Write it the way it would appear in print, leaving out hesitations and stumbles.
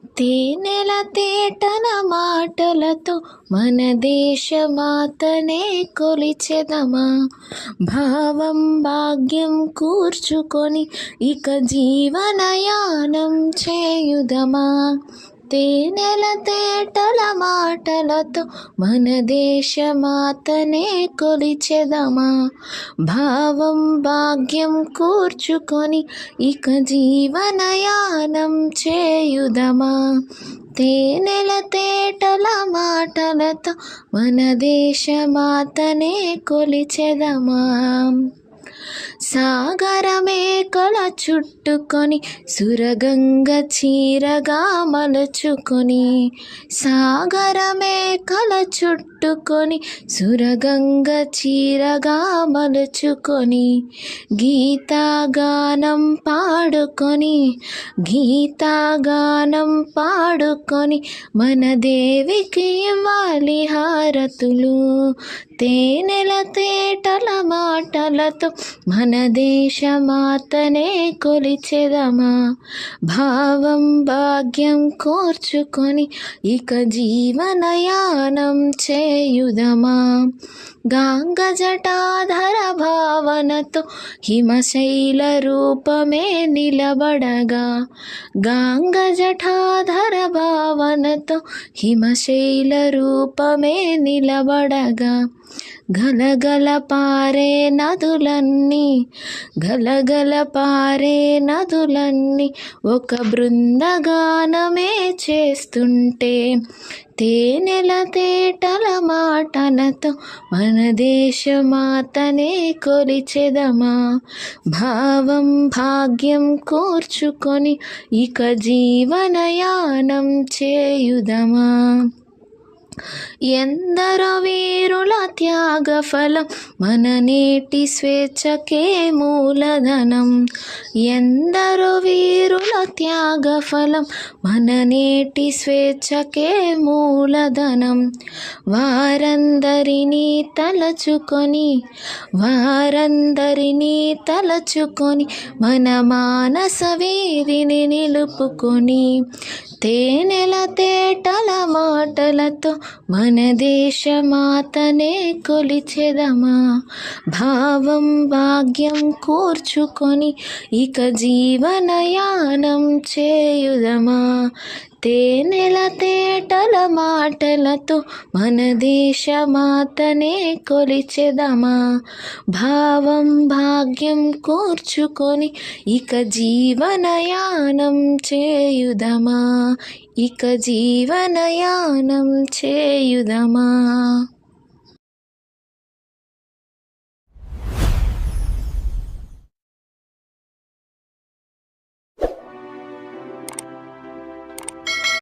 తేనెల తేటల మాటలతో మన దేశమాతనే కొలిచెదమా. భావం భాగ్యం కూర్చుకొని ఇక జీవనయానం చేయుదమా. తేనెల తేటల మాటలతో మన దేశమాతనే కొలిచెదమా. భావం భాగ్యం కూర్చుకొని ఇక జీవనయానం చేయుదమా. తేనెల తేటల మాటలతో మన దేశమాతనే కొలిచెదమా. సాగరమే కల చుట్టుకొని సురగంగ చీరగా మలుచుకొని. సాగరమే కల చుట్టుకొని సురగంగ చీరగా మలుచుకొని. గీతాగానం పాడుకొని గీతాగానం పాడుకొని మన దేవికి ఇవ్వాలి హారతులు. తేనెల తేటల మాటలతో మన దేశమాతనే కొలిచెదమా. భావం భాగ్యం కోర్చుకొని ఇక జీవనయానం చేయుదమా. గాంగ జటాధర భావనతో హిమశైల రూపమే నిలబడగా. గాంగ జటాధర భావనతో హిమశైల రూపమే నిలబడగా. గలగల పారే నదులన్నీ గలగల పారే నదులన్నీ ఒక బృందగానమే చేస్తుంటే. తేనెల తేటల మాటలతో మన దేశమాతనే కొలిచెదమా. భావం భాగ్యం కూర్చుకొని ఇక జీవనయానం చేయుదమా. ఎందరో వీరుల త్యాగఫలం మన నేటి స్వేచ్ఛకే మూలధనం. ఎందరో వీరుల త్యాగఫలం మన నేటి స్వేచ్ఛకే మూలధనం. వారందరినీ తలచుకొని వారందరినీ తలచుకొని మన మానస వీరిని నిలుపుకొని. తేనెల తేటల మాటలతో మన దేశమాతనే కొలిచెదమా. భావం భాగ్యం కూర్చుకొని ఇక జీవనయానం చేయుదమా. తేనెల తేటల మాటలతో మన దేశమాతనే కొలిచెదమా. భావం భాగ్యం కూర్చుకొని ఇక జీవనయానం చేయుదమా. ఇక జీవనయానం చేయుదమా.